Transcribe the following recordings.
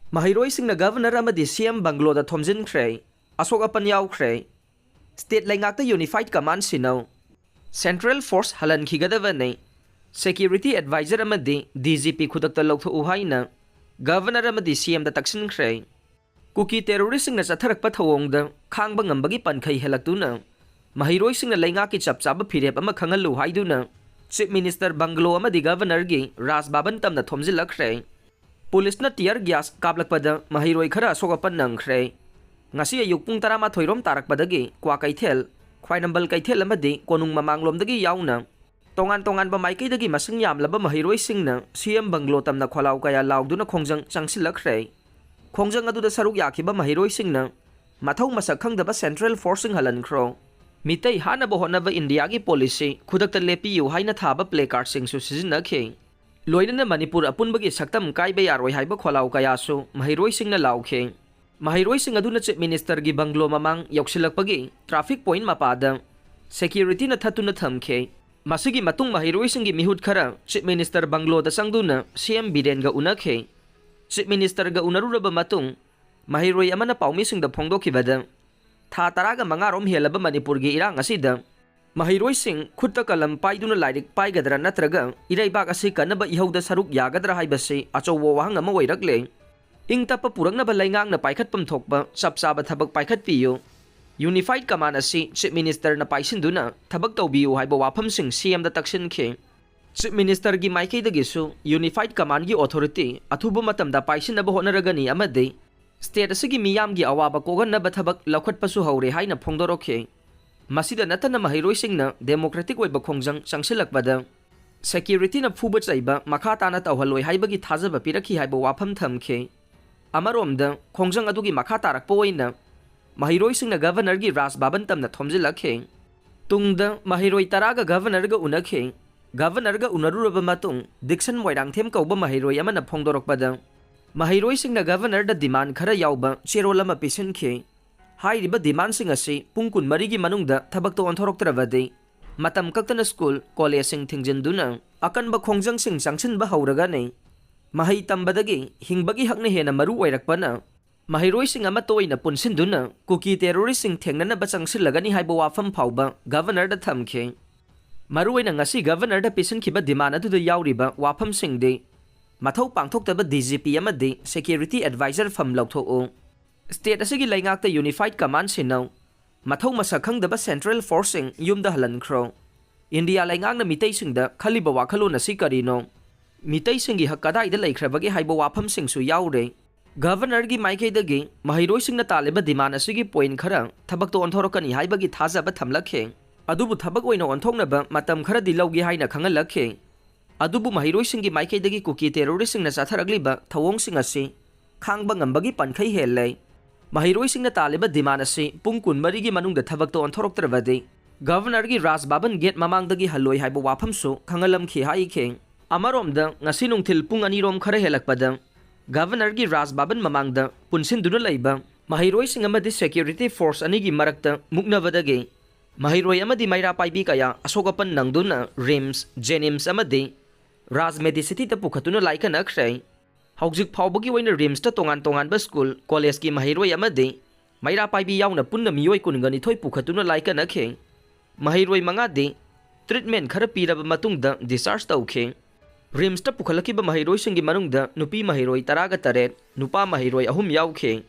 Maheiroisingna Governor Amadi CM Bungalow da Thomjinkhre, Asok Apan Yaokhre, State Laingakta Unified Command Sino, Central Force Halan Khigadavane, Security Advisor Amadi DGP Khudakta Loktho Uhaina, Governor Amadi CM da Taksinkhre, Kuki terroristing na satharak pathawong da khang bangam bagi pankhay helaktuna, Maheiroisingna Laingaki Chapchaba Pirep ama Khangalu Haiduna, Chief Minister Bungalow Amadi Governor Gi Ras Babantam na Thomjinkhre, Police na tear gas kablakpada Maheiroi khara Asok Apan Yaokhre, ngasi ayuk pung 11 tarakpadagi kwa kaithel, khwai nambal kaithel amadi konung mamanglomdagi yauna, tongan ba maikaidagi masing yamlaba Maheiroisingna CM Bungalow tamna kholaw kaya lawduna khongjang changsilakhre, khongjang aduda saruk yakhiba Maheiroisingna mathau masak khangdaba Central Forcing Halankro, Mitei hana bohonaba India gi policy khudakta lepiyu haina thaba placard singsu sizinakhe, Loinana Manipur apunbagi saktam kaiba yaroi haiba kholaw kayasu Maheiroisingna laukhe, Maheiroising aduna Chief Minister gi Bungalow mamang yauksilakpagi traffic point mapada security na thatuna thamkhe, masigi matung Maheiroising gi mihut khara Chief Minister Bungalow da sangduna CM Biren ga unakhe, Chief Minister ga unaruraba matung Maheiroi amana paumising da phongdokhibada tha taraga mangarom helaba Manipur gi irang asida Maheiroising khutta kalam paiduna lairik paigadra natraga iraibak asi kanaba ihauda saruk yagadra haibase achowo wahang ama oirakle, ingtapa puraknaba laingang na paikhatpam thokba chapchaba thabak paikhat piyo, Unified Command asi Chief Minister na paisinduna thabak tawbiyo haiba wafamsing CM da taksinkhre, Chief Minister gi maikaidagi Unified Command gi authority athuba matamda paisinaba honaragani amade state asigi miyam gi awaba koganaba thabak laukhatpasu haure haina phongdorokhe, masida natana Maheiroisingna democratic oiba khongjang changsilakpada security na phuba chaiba makha tana tawhaloi haibagi thajaba pirakhi haiba wafam thamkhe, amaromda khongjang adugi makha tarakpa oina Maheiroisingna Governor gi Ras Babantamna thomjilakhe, tungda Maheiroi taraga Governor ga unakhe, Governor ga unaruraba matung Dixon Moirangthem kauba Maheiroi amana phongdorokpada Maheiroisingna Governor da demand khara yauba cherolama pisinkhre, hairiba demand sing asi pung 12 gi manungda thabak to onthoroktrabade matam kaktana school college sing thingjinduna akanba khongjang sing changsinba hauraga nei, mahai tambadagi hingbagi hakna hena maru oirakpana Maheiroising ama toina punsinduna kuki terrorist sing thengnana ba changsilagani haiba wafam phauba Governor da thamkhe, maruina ngasi Governor da pisinkiba demand adu da yauriba wafam sing de mathau pangthoktaba DGP amadi security advisor fam lauthoo, State asigi laingakta Unified Command sinaw mathau masakhangdaba Central Forcing yumda halankro, India laingangna miteisingda khaliba wakhalon asi karino, miteisingi hakkadaida laikhrabagi haiba wafam singsu yaure, Governor gi maikaidagi Maheiroisingna taliba demand asigi point khara thabakto onthorokani haibagi thajaba thamlakhe, adubu thabak oina onthoknaba matam khara dilaugi haina khangalakhe, adubu Maheiroisinggi maikaidagi kuki terroristingna chatharagliba thawong asi khangba ngambagi pankhai hellai, Maheiroisingna taliba demand asi pung 12 gi manungda thabakto onthoroktrabade Governor gi Ras Baban gate mamangdagi haloi haiba wafamsu khangalamkhi haikhe, amaromda ngasi nungthil pung 2 rom khara helakpada Governor gi Ras Baban mamangda punsinduna laiba Maheiroising amadi security force anigi marakta muknavadage Maheiroi amadi maira paibi kaya Asok Apan nangduna RIMS Jenims amadi Ras Medicity ta pukhatuna laikanakhrei, haujik phawbagi oina RIMS ta tongan ba school college ki Maheiroi amadi maira paibi yauna punna miyoi kuningani thoi pukhatuna laikanakhe, Maheiroi mangadi treatment khara piraba matungda discharge taukhe, RIMS ta pukhalakiba Maheiroisinggi manungda nupi Maheiroi 13 nupa Maheiroi 3 yaukhe,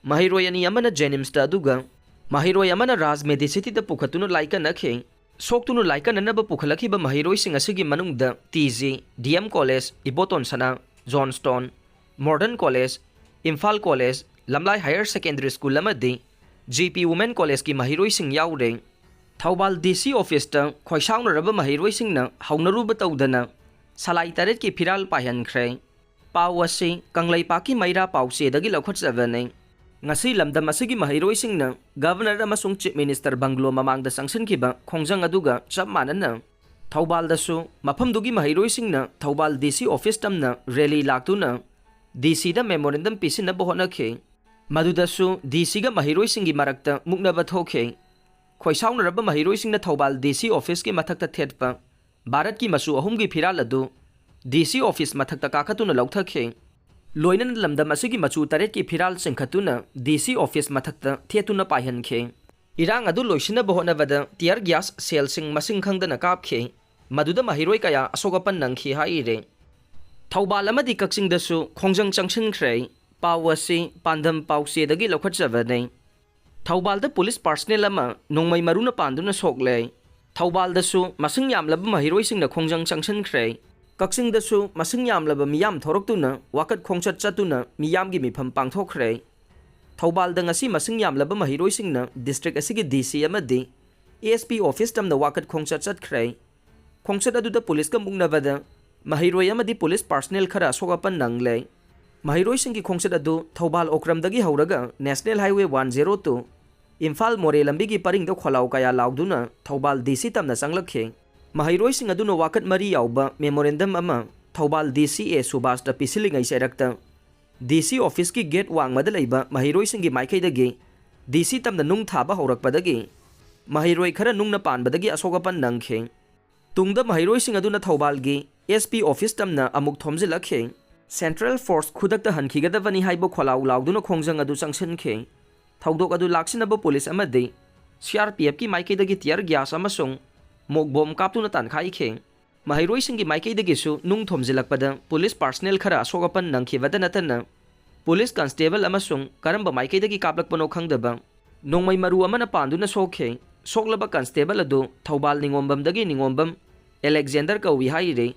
Maheiroi ani amana Jenims ta aduga Maheiroi amana Ras Medicity ta pukhatuna laikanakhe, soktunu laikananaba pukhalakiba Maheiroising asigi manungda TG DM College Iboton Sana Johnston Modern College Imphal College Lamlai Higher Secondary School amadi GP Women College ki Maheiroising yaure, Thoubal DC office ta khoisaunaraba Maheiroisingna haunaruba tawdana salai taret ki phiral paihankhre, pau asi Kanglaipaki maira pauchedagi laukhatjabane, ngasi lamdam asigi Maheiroisingna Governor amasung Chief Minister Bungalow mamangda sangsinkiba khongjang aduga chap manana Thoubal dasu mafamdugi Maheiroisingna Thoubal DC office tamna rally laktuna DC da memorandum pisina bohonakhe, madudasu DC ga Maheiroisinggi marakta muknaba thokhe, khoisaunaraba Maheiroisingna Thoubal DC office ki mathakta thetpa Bharat ki masu ahum gi phiral adu DC office mathakta kakhatuna lauthakhe, लोइनन लमदम असिगी मचू तरेट की फिराल चिंखतुना DC office मथक्ता थेतुना पाइहनखे इरांग अदु लोइसिनब होनबदा tier gas सेलसिंग मसिंग खंगदना कापखे मदुदा महिरोय कया असोगपन नंखी हाइरे थौबाल अमदि कक्सिंगदसु खोंजंग चंगसिनख्रे पावसी पांदम पाउसेदगी लौखटजबने थौबालदा पुलिस पर्सनेल अमा नोंमै मरुना पांदुना सोकले थौबालदसु मसिंग यामलब महिरोइसिंगना खोंजंग चंगसिनख्रे कक्सिंगदसु मसिंग यामलब मियाम थोरक्तुना वाकत खोंचत चतुना मियामगी मिफम पांगथोखरे थौबालदा ngasi मसिंग यामलब महिरोइसिंगना डिस्ट्रिक्ट असिगी DC अमदि ASP ऑफिस तमना वाकत खोंचत चतख्रे खोंचत अदुदा पुलिस का मुंगनबदा महिरोय अमदि पुलिस पर्सनेल खरा सोगपन नंगले महिरोइसिंगी खोंचत अदु थौबाल ओक्रमदगी हौरगा नेशनल हाईवे 102 इम्फाल मोरे लंबिगी परिंगद खोलाव कया लाउदुना थौबाल DC तमना चंगलखे महिरोइसिंग अदुना वाकत मरी यावबा मेमोरेंडम अमा थौबाल DCA सुभाषदा पिसिलिंगै सेरक्ता DC ऑफिस की गेट वांगमदा लैबा महिरोइसिंगी माइकैदगी DC तमना नुंग थाबा हौरकपदगी महिरोय खरा नुंगना पानबदगी असोगपन नंगखे तुंगदा महिरोइसिंग अदुना थौबालगी SP ऑफिस तमना अमुक थोमजिलखे सेंट्रल फोर्स खुदकता हनखिगदबनी हाइबो खोलाव लाउदुना खोंजंग अदु चंगसिनखे थौदोक अदु लाक्सिनब पुलिस अमदि CRPF की माइकैदगी टियर गैस अमसुंग मोकबोम कापतुना तानखाइखे महिरोइसिंगी माइकैदगिसु नुंग थोमजिलकपदा पुलिस पर्सनेल खरा असोगपन नंखिबदा नतना पुलिस कांस्टेबल अमसुंग करंबा माइकैदगी कापलकपनो खंगदबा नोंमै मरु अमना पांदुना सोखे सोकलबा कांस्टेबल अदु थौबाल निंगोमबमदगी निंगोमबम एलेक्जेंडर कौवी हाइरे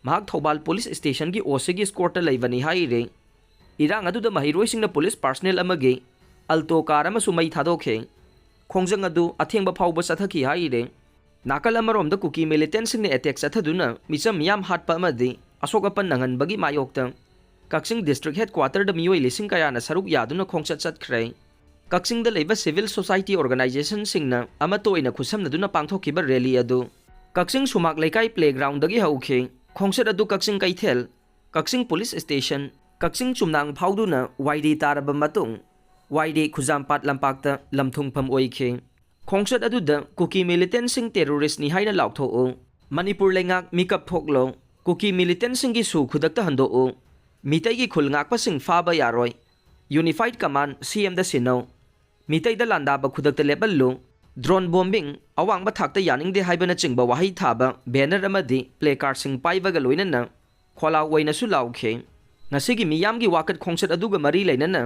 महाक थौबाल पुलिस स्टेशन की ओसीगी स्कोर्ट लैबनी हाइरे इरांग अदुदा महिरोइसिंगना पुलिस पर्सनेल अमगे अल्टो कार अमसु मै थादोखे खोंजंग अदु अथेंबा फाउबा चथखि हाइरे नाकल अमरोमदा कुकी मिलिटेंट्सने अटैक चथदुना मिचम याम हाटपा अमदि असोगपन नंगनबगी मायोक्ता कक्सिंग डिस्ट्रिक्ट हेडक्वार्टर द मियोय लिसिंग कयाना सरुक यादुना खोंचत चतख्रे कक्सिंग द लेबा सिविल सोसाइटी ऑर्गेनाइजेशन सिंगना अमतोइना खुसमनदुना पांगथोखिबा रैली अदु कक्सिंग सुमाक लेकाई प्लेग्राउंड दगी हौखे खोंचत अदु कक्सिंग कैथेल कक्सिंग पुलिस स्टेशन कक्सिंग चुमनांग फाउदुना वाइडी तारबा मतुंग वाइडी खुजामपाट लंपाकता लमथुंगफम ओइखे खोंचत अदुदा कुकी मिलिटेंट्सिंग टेररिस्ट नि हाइना लाउथोओ मणिपुर लेंगाक मिकअप थोकलो कुकी मिलिटेंट्सिंग की सु खुदकता हंदोओ मितैगी खुलंगाकपसिंग फाबा यारोय यूनिफाइड कमांड CM दा सिनो मितैदा लांदाबा खुदकता लेबल्लो ड्रोन बॉम्बिंग अवांगबा थाकता यानिंगदे हाइबना चिंगबा वाहै थाबा बैनर अमदि प्लेकार्ड सिंग पाइबगा लोइनना खोलाव वैनसु लाउखे ngasiगी मियामगी वाकत खोंचत अदुगा मरी लेनना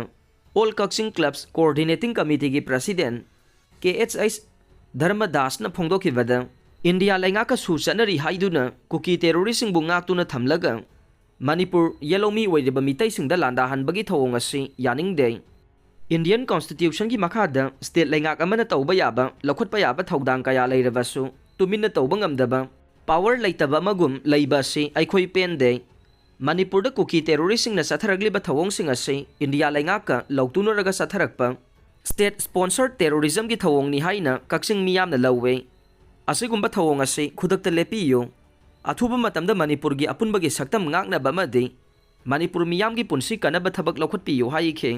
all Kakching clubs coordinating committee की प्रेसिडेंट KHS धर्मदासना फोंदोखिबदा इंडिया लेंगाका सुचनरी हाइदुना कुकी टेररिस्टिंग बुंगाक्तुना थमलगा मणिपुर येलोमी ओइरिबा मितैसिंगदा लांदाहनबगी थौंग असि यानिंगदे इंडियन कॉन्स्टिट्यूशन की मखादा स्टेट लेंगाक अमना तौबा याबा लखुटपा याबा थौदांग कया लेरबसु तुमिन्ना तौबा ngamdaba पावर लेतबा मगुम लैबा असि अखोइ पेनदे मणिपुर कुकी टेररिस्टिंगना सथरगलिबा थौंगसिंग असि इंडिया लेंगाका लौतुनरगा सथरकपा स्टेट स्पॉन्सर्ड टेररिज्म की थौंगनी हाइना कक्सिंग मियामना लौवे असिगुम्बा थौंग असि खुदकता लेपियो अथुबा मतमदा मणिपुर की अपुनबगी सक्तम ngáknaba amadi मणिपुर मियामगी पुनसि कनबा थबक लौखटपियो हाइखे